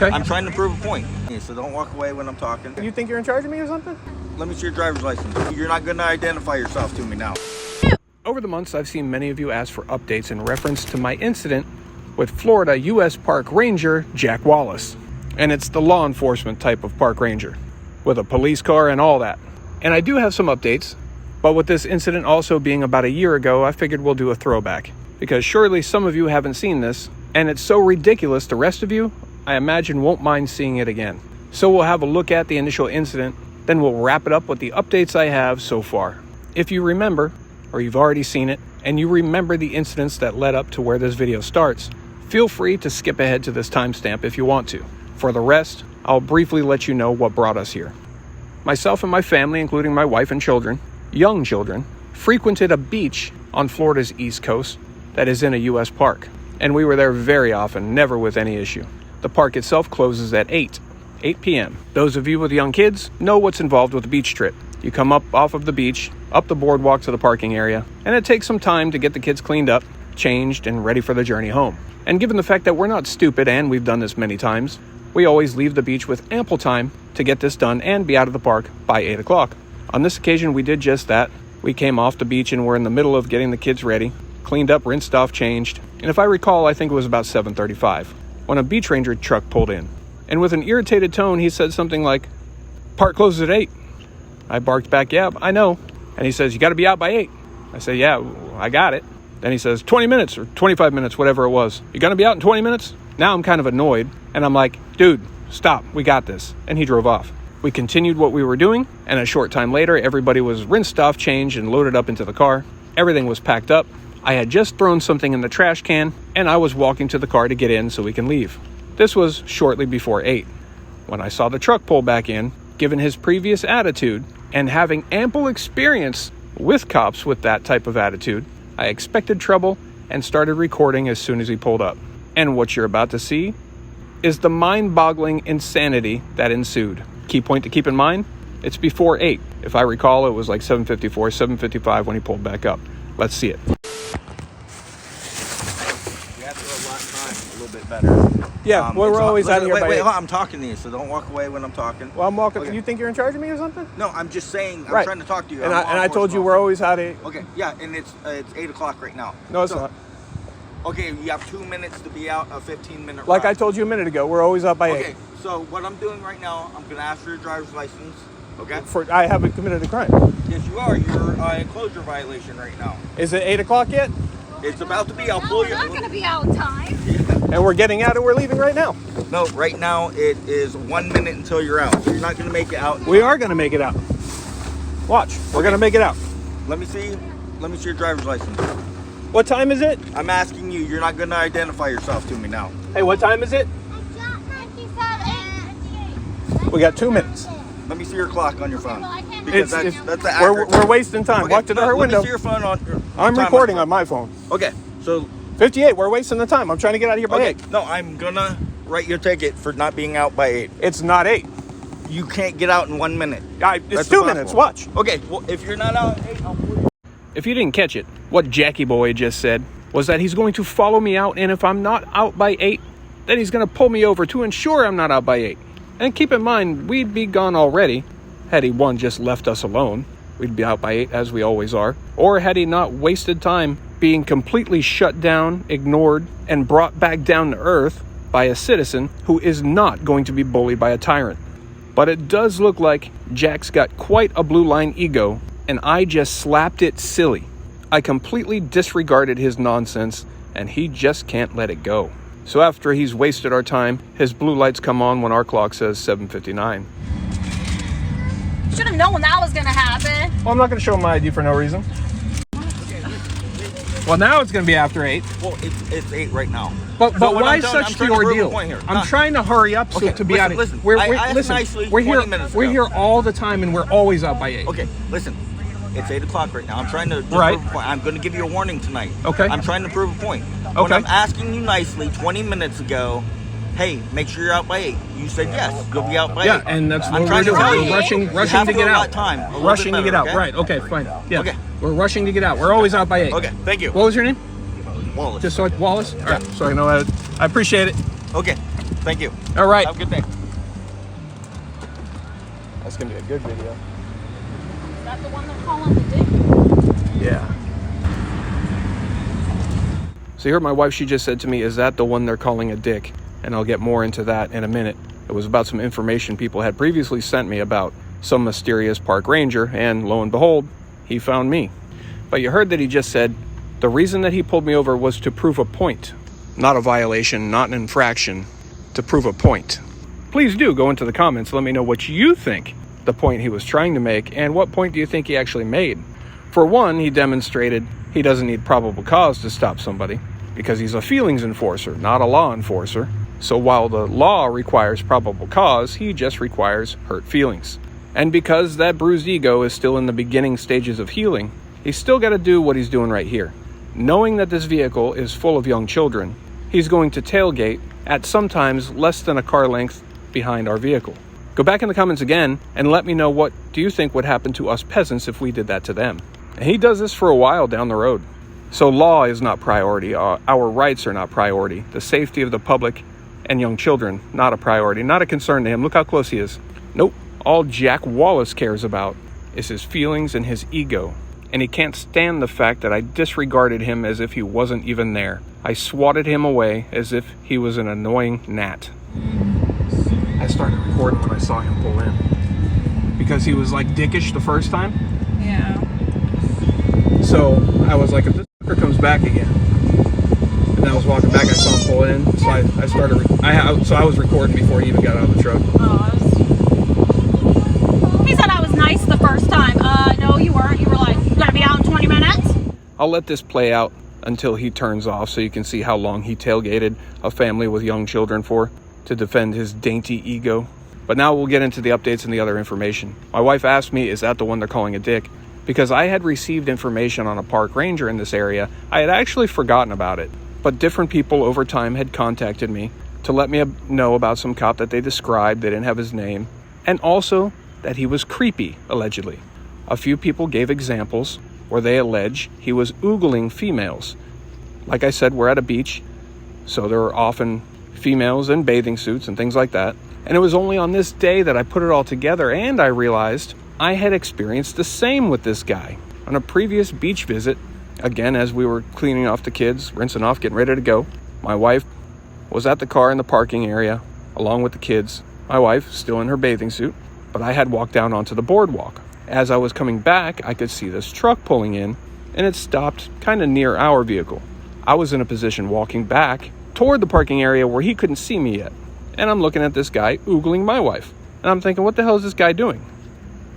Okay. I'm trying to prove a point. So don't walk away when I'm talking. You think you're in charge of me or something? Let me see your driver's license. You're not going to identify yourself to me now. Over the months, I've seen many of you ask for updates in reference to my incident with Florida U.S. Park Ranger Jack Wallace. And it's the law enforcement type of park ranger, with a police car and all that. And I do have some updates, but with this incident also being about a year ago, I figured we'll do a throwback. Because surely some of you haven't seen this, and it's so ridiculous the rest of you, I imagine won't mind seeing it again. So we'll have a look at the initial incident, then we'll wrap it up with the updates I have so far. If you remember, or you've already seen it, and you remember the incidents that led up to where this video starts, feel free to skip ahead to this timestamp if you want to. For the rest, I'll briefly let you know what brought us here. Myself and my family, including my wife and children, young children, frequented a beach on Florida's East Coast that is in a U.S. park, and we were there very often, never with any issue. The park itself closes at 8 p.m. Those of you with young kids know what's involved with a beach trip. You come up off of the beach, up the boardwalk to the parking area, and it takes some time to get the kids cleaned up, changed, and ready for the journey home. And given the fact that we're not stupid and we've done this many times, we always leave the beach with ample time to get this done and be out of the park by 8 o'clock. On this occasion, we did just that. We came off the beach and were in the middle of getting the kids ready, cleaned up, rinsed off, changed, and if I recall, I think it was about 7:35 when a beach ranger truck pulled in. And with an irritated tone, he said something like, "Park closes at 8. I barked back, "Yeah, I know." And he says, "You got to be out by 8. I said, "Yeah, I got it." Then he says, 20 minutes or 25 minutes, whatever it was. "You going to be out in 20 minutes? Now I'm kind of annoyed, and I'm like, "Dude, stop, we got this." And he drove off. We continued what we were doing, and a short time later, everybody was rinsed off, changed, and loaded up into the car. Everything was packed up. I had just thrown something in the trash can, and I was walking to the car to get in so we can leave. This was shortly before 8. When I saw the truck pull back in, given his previous attitude, and having ample experience with cops with that type of attitude, I expected trouble and started recording as soon as he pulled up. And what you're about to see is the mind-boggling insanity that ensued. Key point to keep in mind, it's before 8. If I recall, it was like 7:54, 7:55 when he pulled back up. Let's see it. You have to go a lot of time, a little bit better. Yeah, well, we're always out here by 8. Wait, I'm talking to you, so don't walk away when I'm talking. Well, I'm walking. Okay. You think you're in charge of me or something? No, I'm just saying, I'm Right. trying to talk to you. And I told you we're always out at 8. Okay, yeah, and it's 8 o'clock right now. No, it's not. Okay, you have 2 minutes to be out, a 15-minute Like ride. I told you a minute ago, we're always out by 8. Okay, so what I'm doing right now, I'm going to ask for your driver's license, okay? I haven't committed a crime. Yes, you are. You're enclosure violation right now. Is it 8 o'clock yet? It's about to be. I'll No, pull we're you. not going to be out in time. And we're getting out and we're leaving right now. No, right now it is 1 minute until you're out. So you're not going to make it out. We are going to make it out. Watch, we're going to make it out. Let me see your driver's license. What time is it? I'm asking you. You're not going to identify yourself to me now. Hey, what time is it? We got 2 minutes. Let me see your clock on your phone. Because that's the we're accurate. wasting time. Okay, Walk to her window. Let me see your phone on. I'm recording on my phone. Okay, so 58, we're wasting the time. I'm trying to get out of here by 8. No, I'm gonna write your ticket for not being out by 8. It's not 8. You can't get out in 1 minute. It's That's 2 impossible. minutes. Watch. Okay, well, if you're not out at 8, I'll pull you. If you didn't catch it, what Jackie Boy just said was that he's going to follow me out, and if I'm not out by 8, then he's going to pull me over to ensure I'm not out by 8. And keep in mind, we'd be gone already had he, one, just left us alone. We'd be out by 8, as we always are. Or had he not wasted time being completely shut down, ignored, and brought back down to earth by a citizen who is not going to be bullied by a tyrant. But it does look like Jack's got quite a blue line ego, and I just slapped it silly. I completely disregarded his nonsense, and he just can't let it go. So after he's wasted our time, his blue lights come on when our clock says 7:59. Should have known that was going to happen. Well, I'm not going to show him my ID for no reason. Well, now it's going to be after 8. Well, it's 8 right now. But So what why I'm doing, such I'm the trying to prove a ordeal? point here. I'm trying to hurry up to be out of listen, here. I asked nicely We're 20 here. minutes We're ago. here all the time, and we're always out by 8. Okay, listen. It's 8 o'clock right now. I'm trying to Right. prove a point. I'm going to give you a warning tonight. Okay. I'm trying to prove a point. When Okay. I'm asking you nicely 20 minutes ago, hey, make sure you're out by 8. You said yes. You'll be out by 8. Yeah, and that's I'm what we're trying to doing. tell We're you. rushing You to have get allot out. time. A little Rushing bit to get better, out. okay? Right. Okay. Fine. Yeah. Okay. We're rushing to get out. We're always out by 8. Okay. Thank you. What was your name? Wallace. Just so Wallace. All right. So I know that. I appreciate it. Okay. Thank you. All right. Have a good day. That's going to be a good video. Is that the one they're calling the dick? Yeah. So you heard my wife, she just said to me, is that the one they're calling a dick? And I'll get more into that in a minute. It was about some information people had previously sent me about some mysterious park ranger, and lo and behold, he found me. But you heard that he just said the reason that he pulled me over was to prove a point. Not a violation, not an infraction, to prove a point. Please do go into the comments, let me know what you think the point he was trying to make, and what point do you think he actually made. For one, he demonstrated he doesn't need probable cause to stop somebody, because he's a feelings enforcer, not a law enforcer. So while the law requires probable cause, he just requires hurt feelings. And because that bruised ego is still in the beginning stages of healing, he's still got to do what he's doing right here. Knowing that this vehicle is full of young children, he's going to tailgate at sometimes less than a car length behind our vehicle. Go back in the comments again and let me know, what do you think would happen to us peasants if we did that to them? And he does this for a while down the road. So law is not priority. Our rights are not priority. The safety of the public and young children, not a priority, not a concern to him. Look how close he is. Nope. All Jack Wallace cares about is his feelings and his ego. And he can't stand the fact that I disregarded him as if he wasn't even there. I swatted him away as if he was an annoying gnat. I started recording when I saw him pull in, because he was like dickish the first time. Yeah. So I was like, if this fucker comes back again. And I was walking back, I saw him pull in. So I started, I was recording before he even got out of the truck. He said I was nice the first time. No, you weren't. You were like, you gotta be out in 20 minutes. I'll let this play out until he turns off so you can see how long he tailgated a family with young children for, to defend his dainty ego. But now we'll get into the updates and the other information. My wife asked me, is that the one they're calling a dick? Because I had received information on a park ranger in this area. I had actually forgotten about it, but different people over time had contacted me to let me know about some cop that they described. They didn't have his name, and also that he was creepy, allegedly. A few people gave examples where they allege he was oogling females. Like I said, we're at a beach, so there are often females in bathing suits and things like that. And it was only on this day that I put it all together and I realized I had experienced the same with this guy. On a previous beach visit, again, as we were cleaning off the kids, rinsing off, getting ready to go, my wife was at the car in the parking area along with the kids. My wife still in her bathing suit, but I had walked down onto the boardwalk. As I was coming back, I could see this truck pulling in, and it stopped kind of near our vehicle. I was in a position walking back toward the parking area where he couldn't see me yet. And I'm looking at this guy oogling my wife. And I'm thinking, what the hell is this guy doing?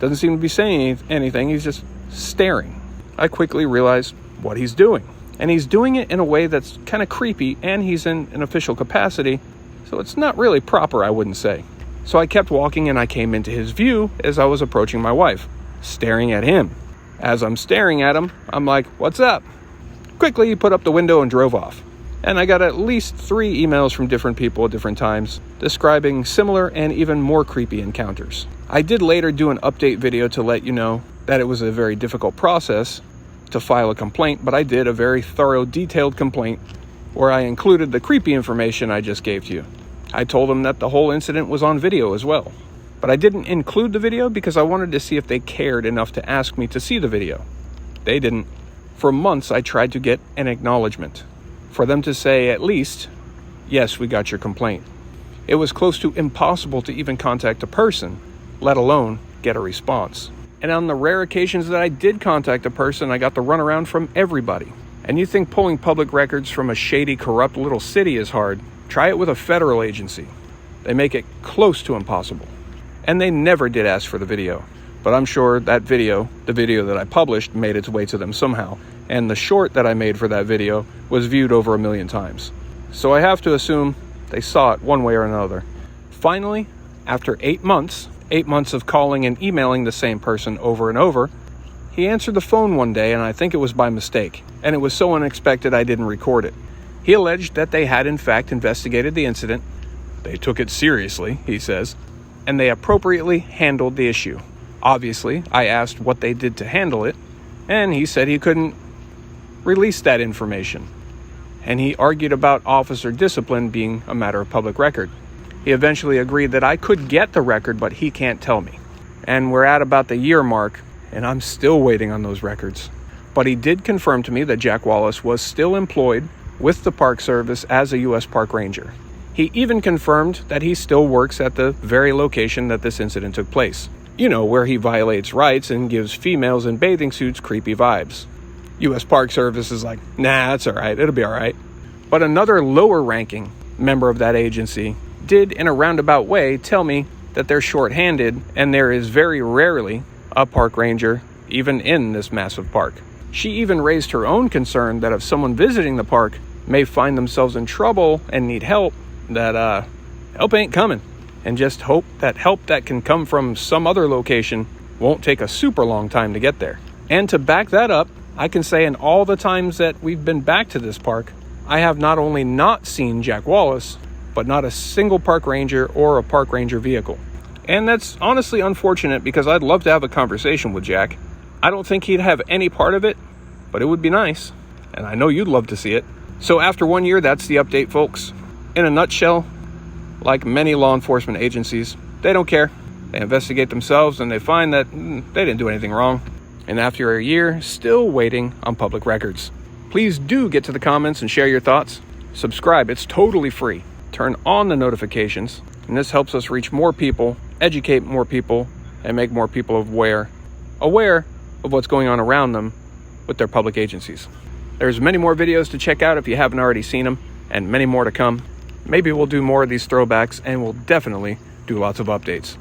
Doesn't seem to be saying anything. He's just staring. I quickly realized what he's doing. And he's doing it in a way that's kind of creepy, and he's in an official capacity. So it's not really proper, I wouldn't say. So I kept walking, and I came into his view as I was approaching my wife, staring at him. As I'm staring at him, I'm like, what's up? Quickly, he put up the window and drove off. And I got at least 3 emails from different people at different times describing similar and even more creepy encounters. I did later do an update video to let you know that it was a very difficult process to file a complaint, but I did a very thorough, detailed complaint where I included the creepy information I just gave to you. I told them that the whole incident was on video as well. But I didn't include the video because I wanted to see if they cared enough to ask me to see the video. They didn't. For months, I tried to get an acknowledgement. For them to say at least, yes, we got your complaint. It was close to impossible to even contact a person, let alone get a response. And on the rare occasions that I did contact a person, I got the runaround from everybody. And you think pulling public records from a shady, corrupt little city is hard? Try it with a federal agency. They make it close to impossible. And they never did ask for the video. But I'm sure that video, the video that I published, made its way to them somehow. And the short that I made for that video was viewed over 1 million times. So I have to assume they saw it one way or another. Finally, after 8 months of calling and emailing the same person over and over, he answered the phone one day, and I think it was by mistake. And it was so unexpected I didn't record it. He alleged that they had in fact investigated the incident. They took it seriously, he says, and they appropriately handled the issue. Obviously, I asked what they did to handle it, and he said he couldn't release that information. And he argued about officer discipline being a matter of public record. He eventually agreed that I could get the record, but he can't tell me. And we're at about the year mark, and I'm still waiting on those records. But he did confirm to me that Jack Wallace was still employed with the Park Service as a U.S. Park Ranger. He even confirmed that he still works at the very location that this incident took place. You know, where he violates rights and gives females in bathing suits creepy vibes. U.S. Park Service is like, nah, that's alright, it'll be alright. But another lower-ranking member of that agency did, in a roundabout way, tell me that they're short-handed and there is very rarely a park ranger even in this massive park. She even raised her own concern that if someone visiting the park may find themselves in trouble and need help, that help ain't coming. And just hope that help that can come from some other location won't take a super long time to get there. And to back that up, I can say in all the times that we've been back to this park, I have not only not seen Jack Wallace, but not a single park ranger or a park ranger vehicle. And that's honestly unfortunate because I'd love to have a conversation with Jack. I don't think he'd have any part of it, but it would be nice. And I know you'd love to see it. So after 1 year, that's the update, folks. In a nutshell, like many law enforcement agencies, they don't care. They investigate themselves and they find that they didn't do anything wrong. And after a year, still waiting on public records. Please do get to the comments and share your thoughts. Subscribe, it's totally free. Turn on the notifications, and this helps us reach more people, educate more people, and make more people aware of what's going on around them with their public agencies. There's many more videos to check out if you haven't already seen them, and many more to come. Maybe we'll do more of these throwbacks, and we'll definitely do lots of updates.